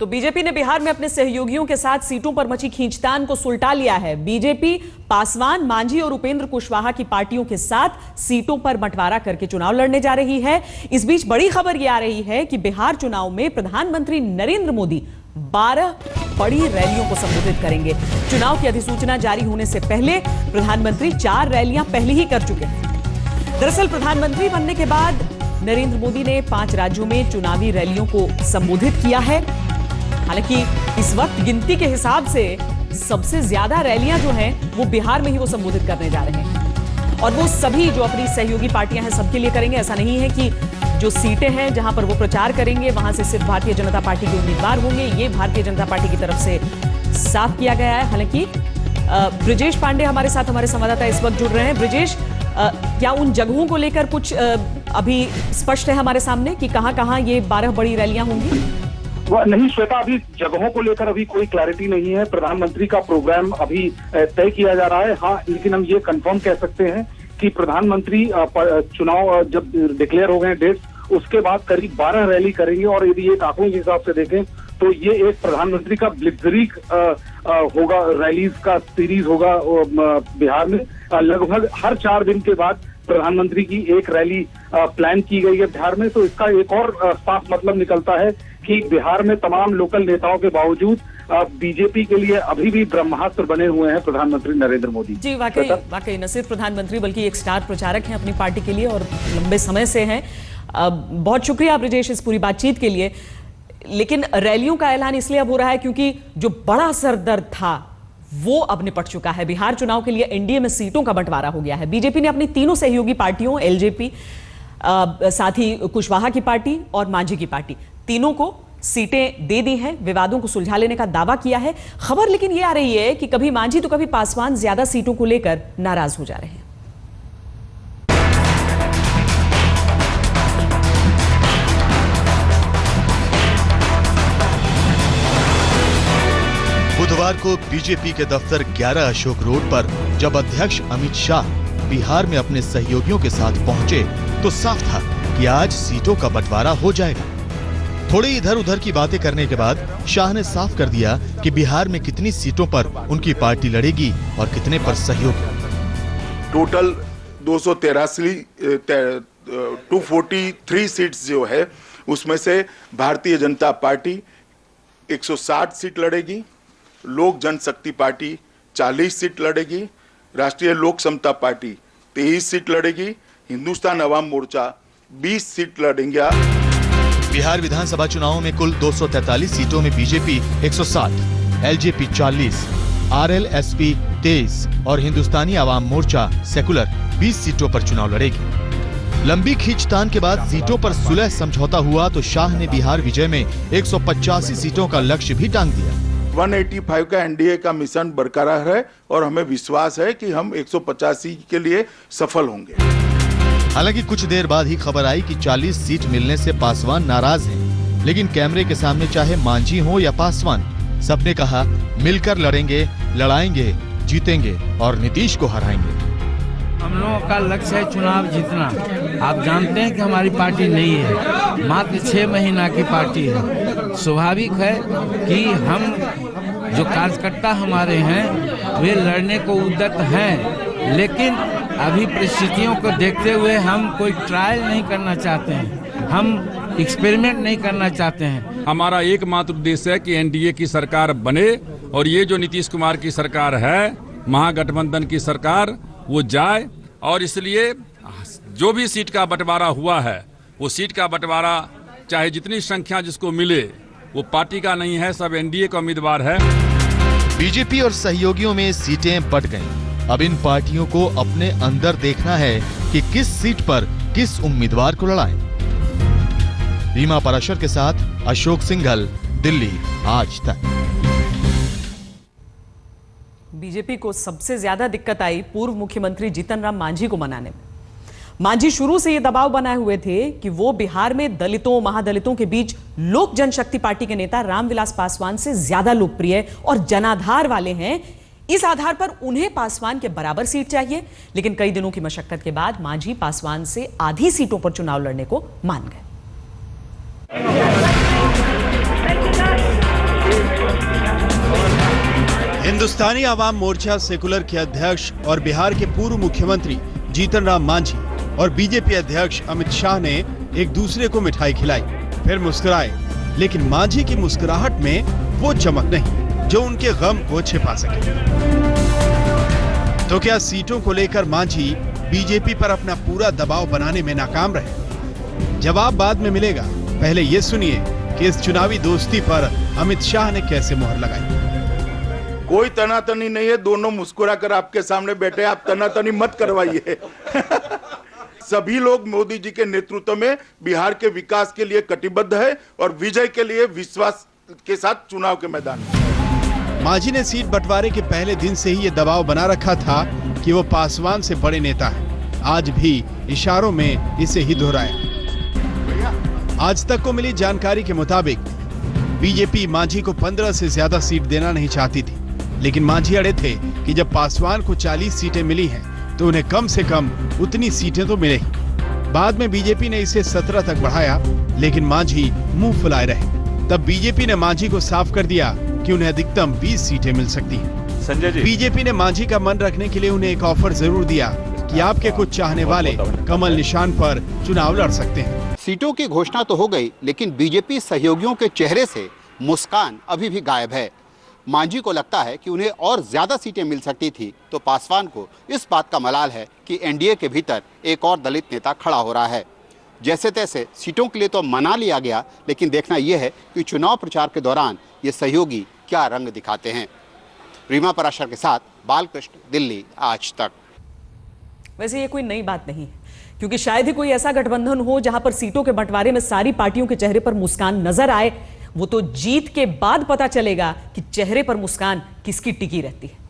तो बीजेपी ने बिहार में अपने सहयोगियों के साथ सीटों पर मची खींचतान को सुलटा लिया है। बीजेपी पासवान, मांझी और उपेंद्र कुशवाहा की पार्टियों के साथ सीटों पर बंटवारा करके चुनाव लड़ने जा रही है। इस बीच बड़ी खबर यह आ रही है कि बिहार चुनाव में प्रधानमंत्री नरेंद्र मोदी 12 बड़ी रैलियों को संबोधित करेंगे। चुनाव की अधिसूचना जारी होने से पहले प्रधानमंत्री 4 रैलियां पहले ही कर चुके हैं। दरअसल प्रधानमंत्री बनने के बाद नरेंद्र मोदी ने 5 राज्यों में चुनावी रैलियों को संबोधित किया है। हालांकि इस वक्त गिनती के हिसाब से सबसे ज्यादा रैलियां जो हैं वो बिहार में ही वो संबोधित करने जा रहे हैं, और वो सभी जो अपनी सहयोगी पार्टियां हैं सबके लिए करेंगे। ऐसा नहीं है कि जो सीटें हैं जहां पर वो प्रचार करेंगे वहां से सिर्फ भारतीय जनता पार्टी के उम्मीदवार होंगे, ये भारतीय जनता पार्टी की तरफ से साफ किया गया है। हालांकि ब्रिजेश पांडे हमारे साथ, हमारे संवाददाता इस वक्त जुड़ रहे हैं। ब्रिजेश, क्या उन जगहों को लेकर कुछ अभी स्पष्ट है हमारे सामने कि कहां-कहां ये 12 बड़ी रैलियां होंगी? नहीं श्वेता, अभी जगहों को लेकर अभी कोई क्लैरिटी नहीं है। प्रधानमंत्री का प्रोग्राम अभी तय किया जा रहा है। हाँ, लेकिन हम ये कंफर्म कह सकते हैं कि प्रधानमंत्री चुनाव जब डिक्लेयर हो गए डेट, उसके बाद करीब 12 रैली करेंगे। और यदि एक आंकड़ों के हिसाब से देखें तो ये एक प्रधानमंत्री का ब्लिट्जक्रिग होगा, रैलीज का सीरीज होगा बिहार में। लगभग हर 4 दिन के बाद प्रधानमंत्री की एक रैली प्लान की गई है बिहार में। तो इसका एक और साफ मतलब निकलता है कि बिहार में तमाम लोकल नेताओं के बावजूद बीजेपी के लिए अभी भी ब्रह्मास्त्र बने हुए हैं प्रधानमंत्री नरेंद्र मोदी। जी, वाकई न सिर्फ प्रधानमंत्री बल्कि एक स्टार प्रचारक हैं अपनी पार्टी के लिए और लंबे समय से हैं। बहुत शुक्रिया ब्रिजेश इस पूरी बातचीत के लिए। लेकिन रैलियों का ऐलान इसलिए अब हो रहा है क्योंकि जो बड़ा सरदर्द था वो अब निपट चुका है। बिहार चुनाव के लिए एनडीए में सीटों का बंटवारा हो गया है। बीजेपी ने अपनी तीनों सहयोगी पार्टियों, एलजेपी, साथ ही कुशवाहा की पार्टी और मांझी की पार्टी, तीनों को सीटें दे दी हैं, विवादों को सुलझा लेने का दावा किया है। खबर लेकिन ये आ रही है कि कभी मांझी तो कभी पासवान ज्यादा सीटों को लेकर नाराज हो जा रहे हैं। बुधवार को बीजेपी के दफ्तर 11 अशोक रोड पर जब अध्यक्ष अमित शाह बिहार में अपने सहयोगियों के साथ पहुंचे तो साफ था कि आज सीटों का बंटवारा हो जाएगा। थोड़ी इधर उधर की बातें करने के बाद शाह ने साफ कर दिया कि बिहार में कितनी सीटों पर उनकी पार्टी लड़ेगी और कितने पर सहयोगी। टोटल 243 सीट्स जो है उसमें से भारतीय जनता पार्टी 160 सीट लड़ेगी, लोक जनशक्ति पार्टी 40 सीट लड़ेगी, राष्ट्रीय लोक समता पार्टी 23 सीट लड़ेगी, हिंदुस्तान अवाम मोर्चा 20 सीट लड़ेंगे। बिहार विधानसभा चुनावों में कुल 243 सीटों में बीजेपी 160, एलजेपी 40, आरएलएसपी 23 और हिंदुस्तानी अवाम मोर्चा सेकुलर 20 सीटों पर चुनाव लड़ेगी। लंबी खींचतान के बाद सीटों पर सुलह समझौता हुआ तो शाह ने बिहार विजय में 185 सीटों का लक्ष्य भी टांग दिया। 185 का एनडीए का मिशन बरकरार है और हमें विश्वास है कि हम 185 के लिए सफल होंगे। हालांकि कुछ देर बाद ही खबर आई कि 40 सीट मिलने से पासवान नाराज हैं। लेकिन कैमरे के सामने चाहे मांझी हो या पासवान, सबने कहा मिलकर लड़ेंगे, लड़ाएंगे, जीतेंगे और नीतीश को हराएंगे। हम लोगों का लक्ष्य है चुनाव जीतना। आप जानते हैं कि हमारी पार्टी नई है, मात्र 6 महीना की पार्टी है। स्वाभाविक है कि हम जो कार्यकर्ता हमारे हैं वे लड़ने को उद्यत हैं, लेकिन अभी परिस्थितियों को देखते हुए हम कोई ट्रायल नहीं करना चाहते हैं, हम एक्सपेरिमेंट नहीं करना चाहते हैं। हमारा एकमात्र उद्देश्य है कि एनडीए की सरकार बने और ये जो नीतीश कुमार की सरकार है, महागठबंधन की सरकार, वो जाए। और इसलिए जो भी सीट का बंटवारा हुआ है वो सीट का बंटवारा चाहे जितनी संख्या जिसको मिले वो पार्टी का नहीं है, सब एनडीए का उम्मीदवार है। बीजेपी और सहयोगियों में सीटें बंट गईं। अब इन पार्टियों को अपने अंदर देखना है कि किस सीट पर किस उम्मीदवार को लड़ाएं। रीमा पराशर के साथ अशोक सिंघल, दिल्ली आज तक। बीजेपी को सबसे ज्यादा दिक्कत आई पूर्व मुख्यमंत्री जीतन राम मांझी को मनाने में। मांझी शुरू से ये दबाव बनाए हुए थे कि वो बिहार में दलितों, महादलितों के बीच लोक जनशक्ति पार्टी के नेता रामविलास पासवान से ज्यादा लोकप्रिय और जनाधार वाले हैं। इस आधार पर उन्हें पासवान के बराबर सीट चाहिए। लेकिन कई दिनों की मशक्कत के बाद मांझी पासवान से आधी सीटों पर चुनाव लड़ने को मान गए। हिंदुस्तानी आवाम मोर्चा सेकुलर के अध्यक्ष और बिहार के पूर्व मुख्यमंत्री जीतन राम मांझी और बीजेपी अध्यक्ष अमित शाह ने एक दूसरे को मिठाई खिलाई, फिर मुस्कुराए, लेकिन मांझी की मुस्कुराहट में वो चमक नहीं जो उनके गम को छिपा सके। तो क्या सीटों को लेकर मांझी बीजेपी पर अपना पूरा दबाव बनाने में नाकाम रहे? जवाब बाद में मिलेगा, पहले ये सुनिए कि इस चुनावी दोस्ती पर अमित शाह ने कैसे मोहर लगाई। कोई तनातनी नहीं है, दोनों मुस्कुरा कर आपके सामने बैठे, आप तनातनी मत करवाइए। सभी लोग मोदी जी के नेतृत्व में बिहार के विकास के लिए कटिबद्ध है और विजय के लिए विश्वास के साथ चुनाव के मैदान में। मांझी ने सीट बंटवारे के पहले दिन से ही ये दबाव बना रखा था कि वो पासवान से बड़े नेता हैं। आज भी इशारों में इसे ही दोहराया। आज तक को मिली जानकारी के मुताबिक बीजेपी मांझी को 15 से ज्यादा सीट देना नहीं चाहती थी, लेकिन मांझी अड़े थे कि जब पासवान को 40 सीटें मिली हैं तो उन्हें कम से कम उतनी सीटें तो मिले ही। बाद में बीजेपी ने इसे 17 तक बढ़ाया, लेकिन मांझी मुंह फुलाए रहे। तब बीजेपी ने मांझी को साफ कर दिया कि उन्हें अधिकतम 20 सीटें मिल सकती हैं। संजय जी, बीजेपी ने मांझी का मन रखने के लिए उन्हें एक ऑफर जरूर दिया कि आपके कुछ चाहने वाले कमल निशान पर चुनाव लड़ सकते हैं। सीटों की घोषणा तो हो गई, लेकिन बीजेपी सहयोगियों के चेहरे से मुस्कान अभी भी गायब है। मांझी को लगता है कि उन्हें और ज्यादा सीटें मिल सकती थी, तो पासवान को इस बात का मलाल है कि एनडीए के भीतर एक और दलित नेता खड़ा हो रहा है। जैसे तैसे सीटों के लिए तो मना लिया गया, लेकिन देखना यह है कि चुनाव प्रचार के दौरान ये सहयोगी क्या रंग दिखाते हैं। रीमा पराशर के साथ बालकृष्ण, दिल्ली आज तक। वैसे ये कोई नई बात नहीं है, क्योंकि शायद ही कोई ऐसा गठबंधन हो जहां पर सीटों के बंटवारे में सारी पार्टियों के चेहरे पर मुस्कान नजर आए। वो तो जीत के बाद पता चलेगा कि चेहरे पर मुस्कान किसकी टिकी रहती है।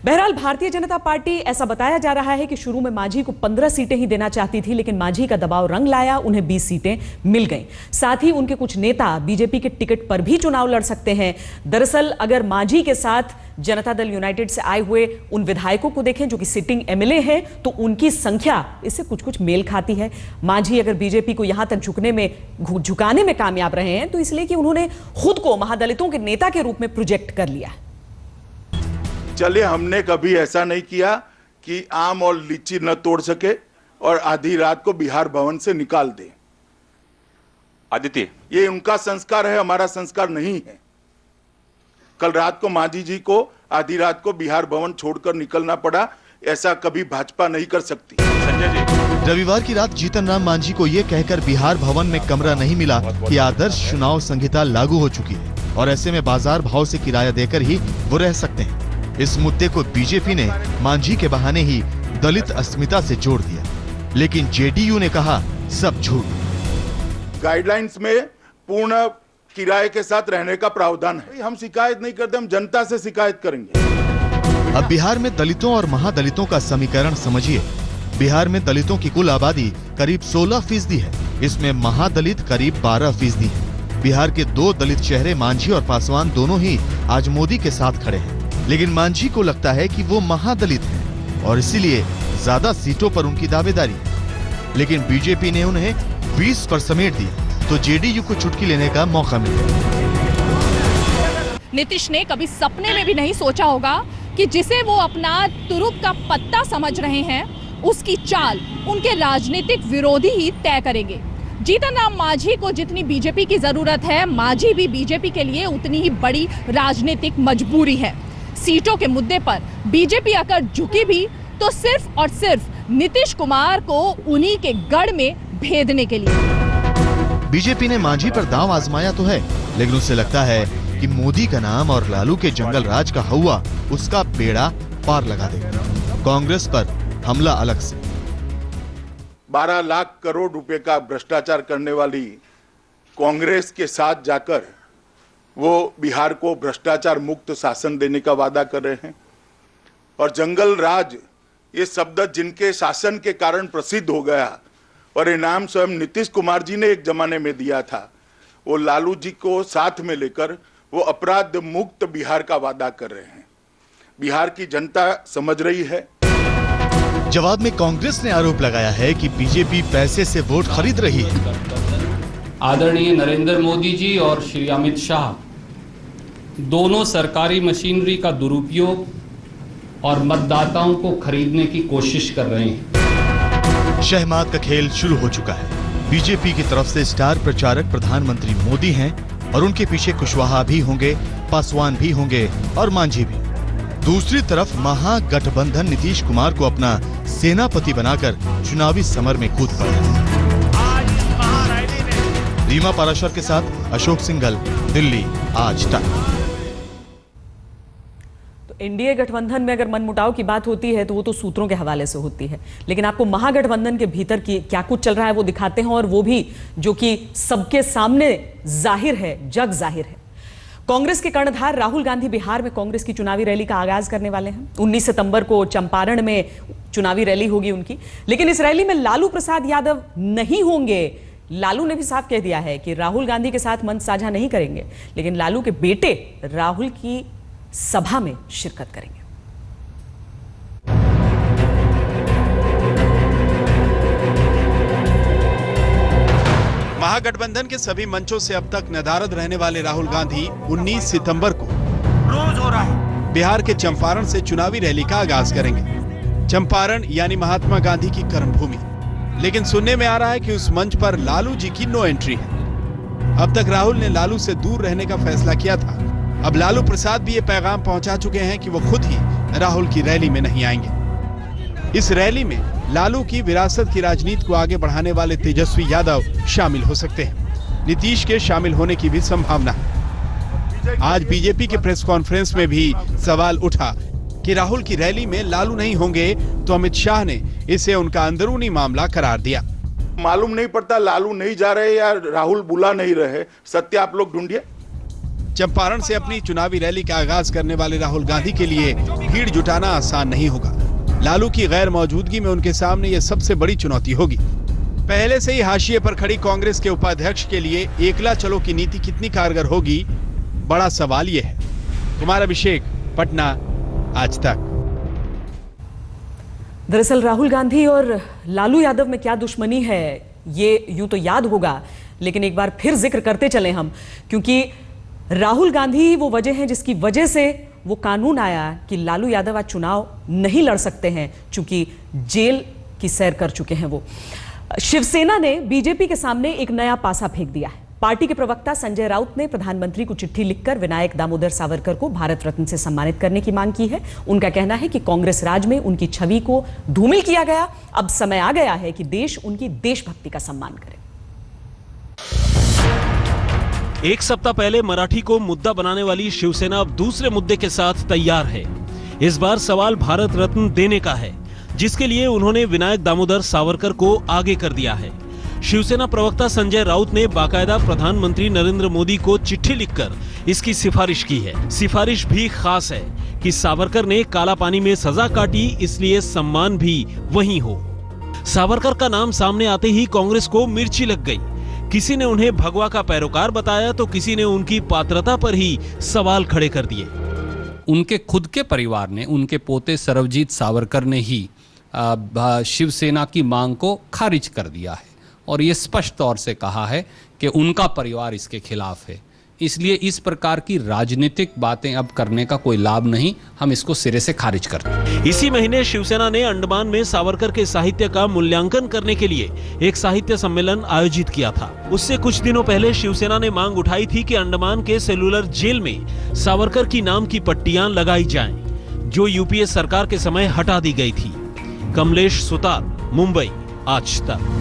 बहरहाल भारतीय जनता पार्टी, ऐसा बताया जा रहा है कि शुरू में मांझी को 15 सीटें ही देना चाहती थी, लेकिन मांझी का दबाव रंग लाया, उन्हें 20 सीटें मिल गईं। साथ ही उनके कुछ नेता बीजेपी के टिकट पर भी चुनाव लड़ सकते हैं। दरअसल अगर मांझी के साथ जनता दल यूनाइटेड से आए हुए उन विधायकों को देखें जो कि सिटिंग एमएलए हैं, तो उनकी संख्या इससे कुछ कुछ मेल खाती है। मांझी अगर बीजेपी को यहां तक झुकाने में कामयाब रहे हैं तो इसलिए कि उन्होंने खुद को महादलितों के नेता के रूप में प्रोजेक्ट कर लिया। चलिए, हमने कभी ऐसा नहीं किया कि आम और लीची न तोड़ सके और आधी रात को बिहार भवन से निकाल दे। आदित्य, ये उनका संस्कार है, हमारा संस्कार नहीं है। कल रात को मांझी जी को आधी रात को बिहार भवन छोड़कर निकलना पड़ा, ऐसा कभी भाजपा नहीं कर सकती। संजय जी, रविवार की रात जीतन राम मांझी को ये कहकर बिहार भवन में कमरा नहीं मिला कि आदर्श चुनाव संहिता लागू हो चुकी है और ऐसे में बाजार भाव से किराया देकर ही वो रह सकते हैं। इस मुद्दे को बीजेपी ने मांझी के बहाने ही दलित अस्मिता से जोड़ दिया, लेकिन जेडीयू ने कहा सब झूठ। गाइडलाइंस में पूर्ण किराए के साथ रहने का प्रावधान है। हम शिकायत नहीं करते, हम जनता से शिकायत करेंगे। अब बिहार में दलितों और महादलितों का समीकरण समझिए। बिहार में दलितों की कुल आबादी करीब 16% है, इसमें महादलित करीब 12% है। बिहार के दो दलित चेहरे मांझी और पासवान दोनों ही आज मोदी के साथ खड़े हैं, लेकिन मांझी को लगता है कि वो महादलित हैं और इसीलिए ज्यादा सीटों पर उनकी दावेदारी। लेकिन बीजेपी ने उन्हें 20 पर समेट दिया तो जेडीयू को चुटकी लेने का मौका मिला। नीतीश ने कभी सपने में भी नहीं सोचा होगा कि जिसे वो अपना तुरुप का पत्ता समझ रहे हैं, उसकी चाल उनके राजनीतिक विरोधी ही तय करेंगे। जीतन राम मांझी को जितनी बीजेपी की जरूरत है, मांझी भी बीजेपी के लिए उतनी ही बड़ी राजनीतिक मजबूरी है। सीटों के मुद्दे पर बीजेपी अगर झुकी भी तो सिर्फ और सिर्फ नीतीश कुमार को उन्हीं के गढ़ में भेदने के लिए। बीजेपी ने मांझी पर दांव आजमाया तो है, लेकिन उसे लगता है कि मोदी का नाम और लालू के जंगल राज का हवा उसका बेड़ा पार लगा देगा। कांग्रेस पर हमला अलग से। 12 लाख करोड़ रुपए का भ्रष्टाचार करने वाली कांग्रेस के साथ जाकर वो बिहार को भ्रष्टाचार मुक्त शासन देने का वादा कर रहे हैं। और जंगल राज ये शब्द जिनके शासन के कारण प्रसिद्ध हो गया और ये नाम स्वयं नीतीश कुमार जी ने एक जमाने में दिया था, वो लालू जी को साथ में लेकर वो अपराध मुक्त बिहार का वादा कर रहे हैं। बिहार की जनता समझ रही है। जवाब में कांग्रेस ने आरोप लगाया है कि बीजेपी पैसे से वोट खरीद रही है। आदरणीय नरेंद्र मोदी जी और श्री अमित शाह दोनों सरकारी मशीनरी का दुरुपयोग और मतदाताओं को खरीदने की कोशिश कर रहे हैं। शहमात का खेल शुरू हो चुका है। बीजेपी की तरफ से स्टार प्रचारक प्रधानमंत्री मोदी हैं और उनके पीछे कुशवाहा भी होंगे, पासवान भी होंगे और मांझी भी। दूसरी तरफ महागठबंधन नीतीश कुमार को अपना सेनापति बनाकर चुनावी समर में कूद पड़े। रीमा पाराशर के साथ अशोक सिंघल, दिल्ली आज तक। एनडीए गठबंधन में अगर मनमुटाव की बात होती है तो वो तो सूत्रों के हवाले से होती है, लेकिन आपको महागठबंधन के भीतर की क्या कुछ चल रहा है वो दिखाते हैं, और वो भी जो कि सबके सामने जाहिर है, जग जाहिर है। कांग्रेस के कर्णधार राहुल गांधी बिहार में कांग्रेस की चुनावी रैली का आगाज करने वाले हैं। 19 सितंबर को चंपारण में चुनावी रैली होगी उनकी, लेकिन इस रैली में लालू प्रसाद यादव नहीं होंगे। लालू ने भी साफ कह दिया है कि राहुल गांधी के साथ मंच साझा नहीं करेंगे, लेकिन लालू के बेटे राहुल की सभा में शिरकत करेंगे। महागठबंधन के सभी मंचों से अब तक नदारद रहने वाले राहुल गांधी 19 सितंबर को रोज हो रहा है बिहार के चंपारण से चुनावी रैली का आगाज करेंगे। चंपारण यानी महात्मा गांधी की कर्मभूमि, लेकिन सुनने में आ रहा है कि उस मंच पर लालू जी की नो एंट्री है। अब तक राहुल ने लालू से दूर रहने का फैसला किया था। अब लालू प्रसाद भी ये पैगाम पहुंचा चुके हैं कि वो खुद ही राहुल की रैली में नहीं आएंगे। इस रैली में लालू की विरासत की राजनीति को आगे बढ़ाने वाले तेजस्वी यादव शामिल हो सकते हैं। नीतीश के शामिल होने की भी संभावना है। आज बीजेपी के प्रेस कॉन्फ्रेंस में भी सवाल उठा कि राहुल की रैली में लालू नहीं होंगे, तो अमित शाह ने इसे उनका अंदरूनी मामला करार दिया। मालूम नहीं पड़ता लालू नहीं जा रहे या राहुल बुला नहीं रहे, सत्य आप लोग ढूंढिए। चंपारण से अपनी चुनावी रैली का आगाज करने वाले राहुल गांधी के लिए भीड़ जुटाना आसान नहीं होगा। लालू की गैर मौजूदगी में उनके सामने यह सबसे बड़ी चुनौती होगी। पहले से ही हाशिए पर खड़ी कांग्रेस के उपाध्यक्ष के लिए एकला चलो की नीति कितनी कारगर होगी, बड़ा सवाल यह है। कुमार अभिषेक, पटना, आज तक। दरअसल राहुल गांधी और लालू यादव में क्या दुश्मनी है ये यूं तो याद होगा, लेकिन एक बार फिर जिक्र करते चले हम, क्योंकि राहुल गांधी वो वजह है जिसकी वजह से वो कानून आया कि लालू यादव आज चुनाव नहीं लड़ सकते हैं, चूंकि जेल की सैर कर चुके हैं वो। शिवसेना ने बीजेपी के सामने एक नया पासा फेंक दिया है। पार्टी के प्रवक्ता संजय राउत ने प्रधानमंत्री को चिट्ठी लिखकर विनायक दामोदर सावरकर को भारत रत्न से सम्मानित करने की मांग की है। उनका कहना है कि कांग्रेस राज में उनकी छवि को धूमिल किया गया, अब समय आ गया है कि देश उनकी देशभक्ति का सम्मान करे। एक सप्ताह पहले मराठी को मुद्दा बनाने वाली शिवसेना अब दूसरे मुद्दे के साथ तैयार है। इस बार सवाल भारत रत्न देने का है, जिसके लिए उन्होंने विनायक दामोदर सावरकर को आगे कर दिया है। शिवसेना प्रवक्ता संजय राउत ने बाकायदा प्रधानमंत्री नरेंद्र मोदी को चिट्ठी लिखकर इसकी सिफारिश की है। सिफारिश भी खास है कि सावरकर ने काला पानी में सजा काटी, इसलिए सम्मान भी वही हो। सावरकर का नाम सामने आते ही कांग्रेस को मिर्ची लग गई। किसी ने उन्हें भगवा का पैरोकार बताया तो किसी ने उनकी पात्रता पर ही सवाल खड़े कर दिए। उनके खुद के परिवार ने, उनके पोते सरबजीत सावरकर ने ही शिवसेना की मांग को खारिज कर दिया है और ये स्पष्ट तौर से कहा है कि उनका परिवार इसके खिलाफ है। इसलिए इस प्रकार की राजनीतिक बातें अब करने का कोई लाभ नहीं, हम इसको सिरे से खारिज करते हैं। इसी महीने शिवसेना ने अंडमान में सावरकर के साहित्य का मूल्यांकन करने के लिए एक साहित्य सम्मेलन आयोजित किया था। उससे कुछ दिनों पहले शिवसेना ने मांग उठाई थी कि अंडमान के सेलुलर जेल में सावरकर की नाम की पट्टियां लगाई जाएं, जो यूपीए सरकार के समय हटा दी गई थी। कमलेश सुतार, मुंबई, आज तक।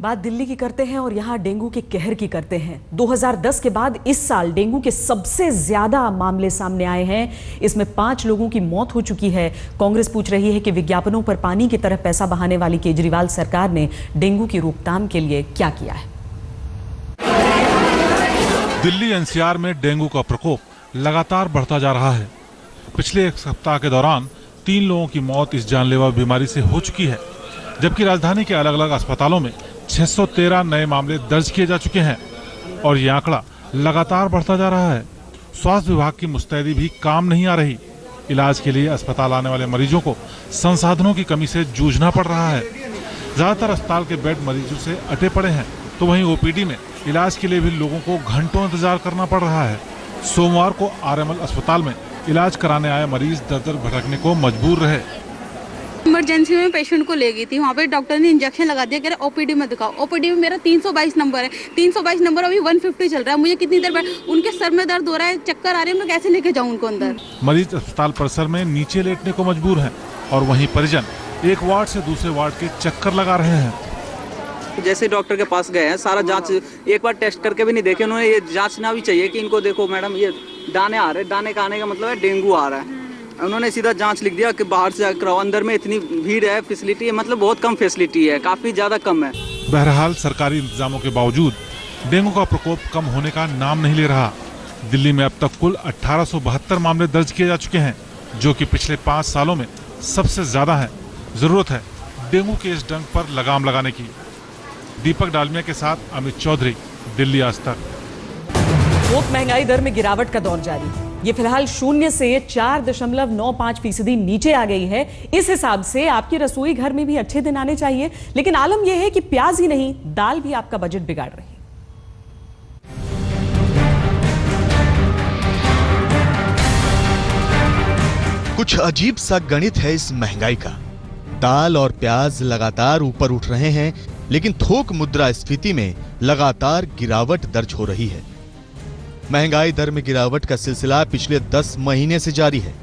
बात दिल्ली की करते हैं और यहां डेंगू के कहर की करते हैं। 2010 के बाद इस साल डेंगू के सबसे ज्यादा मामले सामने आए हैं। इसमें 5 लोगों की मौत हो चुकी है। कांग्रेस पूछ रही है कि विज्ञापनों पर पानी की तरह पैसा बहाने वाली केजरीवाल सरकार ने डेंगू की रोकथाम के लिए क्या किया है। दिल्ली एनसीआर में डेंगू का प्रकोप लगातार बढ़ता जा रहा है। पिछले एक सप्ताह के दौरान 3 लोगों की मौत इस जानलेवा बीमारी से हो चुकी है, जबकि राजधानी के अलग अलग अस्पतालों में 613 नए मामले दर्ज किए जा चुके हैं और ये आंकड़ा लगातार बढ़ता जा रहा है। स्वास्थ्य विभाग की मुस्तैदी भी काम नहीं आ रही। इलाज के लिए अस्पताल आने वाले मरीजों को संसाधनों की कमी से जूझना पड़ रहा है। ज्यादातर अस्पताल के बेड मरीजों से अटे पड़े हैं, तो वहीं ओपीडी में इलाज के लिए भी लोगों को घंटों इंतजार करना पड़ रहा है। सोमवार को आरएमएल अस्पताल में इलाज कराने आए मरीज दर दर भटकने को मजबूर रहे। इमरजेंसी में पेशेंट को ले गई थी, वहाँ पे डॉक्टर ने इंजेक्शन लगा दिया, कह रहे ओपीडी में दिखाओ। ओपीडी में मेरा 322 नंबर है, 322 नंबर अभी 150 चल रहा है। मुझे कितनी देर बाद उनके सर में दर्द हो रहा है, चक्कर आ रहे हैं, मैं कैसे लेके जाऊँ उनको अंदर। मरीज अस्पताल परिसर में नीचे लेटने को मजबूर हैं और वहीं परिजन एक वार्ड से दूसरे वार्ड के चक्कर लगा रहे हैं। जैसे डॉक्टर के पास गए हैं, सारा जांच एक बार टेस्ट करके भी नहीं देखे उन्होंने। ये जांचना भी चाहिए कि इनको देखो मैडम, ये दाने आ रहे हैं, दाने का आने का मतलब है डेंगू आ रहा है। उन्होंने सीधा जांच लिख दिया कि बाहर से कराओ, अंदर में इतनी भीड़ है, फैसिलिटी है, मतलब बहुत कम फैसिलिटी है, काफी ज्यादा कम है। बहरहाल सरकारी इंतजामों के बावजूद डेंगू का प्रकोप कम होने का नाम नहीं ले रहा। दिल्ली में अब तक कुल 1872 मामले दर्ज किए जा चुके हैं, जो कि पिछले 5 सालों में सबसे ज्यादा है। जरूरत है डेंगू के इस डंक पर लगाम लगाने की। दीपक डालमिया के साथ अमित चौधरी, दिल्ली आज तक। थोक महंगाई दर में गिरावट का दौर जारी। ये फिलहाल 0 से 4.95% नीचे आ गई है। इस हिसाब से आपकी रसोई घर में भी अच्छे दिन आने चाहिए, लेकिन आलम यह है कि प्याज ही नहीं, दाल भी आपका बजट बिगाड़ रही है। कुछ अजीब सा गणित है इस महंगाई का। दाल और प्याज लगातार ऊपर उठ रहे हैं, लेकिन थोक मुद्रास्फीति में लगातार गिरावट दर्ज हो रही है। महंगाई दर में गिरावट का सिलसिला पिछले 10 महीने से जारी है।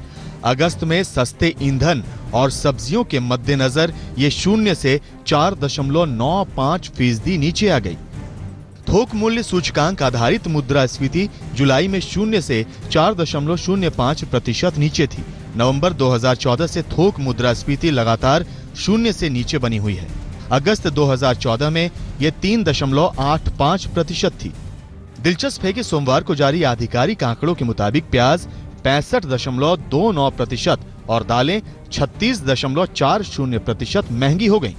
अगस्त में सस्ते ईंधन और सब्जियों के मद्देनजर ये 0 से 4.95% नीचे आ गई। थोक मूल्य सूचकांक आधारित मुद्रास्फीति जुलाई में 0 से 4.05% नीचे थी। नवंबर 2014 से थोक मुद्रास्फीति लगातार 0 से नीचे बनी हुई है। अगस्त 2014 में यह 3.85% थी। दिलचस्प है कि सोमवार को जारी आधिकारिक आंकड़ों के मुताबिक प्याज 65.29% और दालें 36.40% महंगी हो गईं।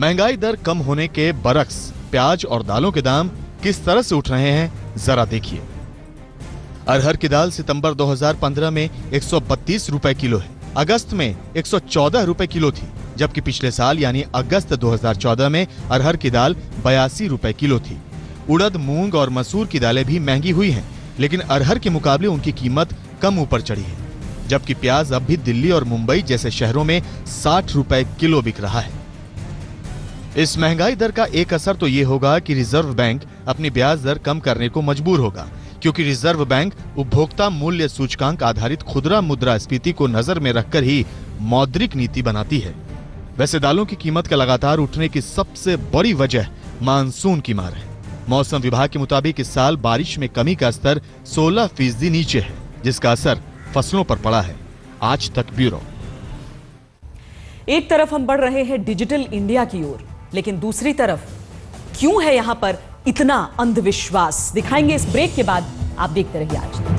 महंगाई दर कम होने के बरक्स प्याज और दालों के दाम किस तरह से उठ रहे हैं, जरा देखिए। अरहर की दाल सितंबर 2015 में 132 रुपए किलो है, अगस्त में 114 रुपए किलो थी, जबकि पिछले साल यानी अगस्त 2014 में अरहर की दाल 82 रुपए किलो थी। उड़द, मूंग और मसूर की दालें भी महंगी हुई हैं, लेकिन अरहर के मुकाबले उनकी कीमत कम ऊपर चढ़ी है, जबकि प्याज अब भी दिल्ली और मुंबई जैसे शहरों में 60 रुपए किलो बिक रहा है। इस महंगाई दर का एक असर तो ये होगा कि रिजर्व बैंक अपनी ब्याज दर कम करने को मजबूर होगा, क्योंकि रिजर्व बैंक उपभोक्ता मूल्य सूचकांक आधारित खुदरा मुद्रास्फीति को नजर में रखकर ही मौद्रिक नीति बनाती है। वैसे दालों की कीमत का लगातार उठने की सबसे बड़ी वजह मानसून की मार है। मौसम विभाग के मुताबिक इस साल बारिश में कमी का स्तर 16% नीचे है, जिसका असर फसलों पर पड़ा है। आज तक ब्यूरो। एक तरफ हम बढ़ रहे हैं डिजिटल इंडिया की ओर, लेकिन दूसरी तरफ क्यों है यहां पर इतना अंधविश्वास, दिखाएंगे इस ब्रेक के बाद। आप देखते रहिए आज तक।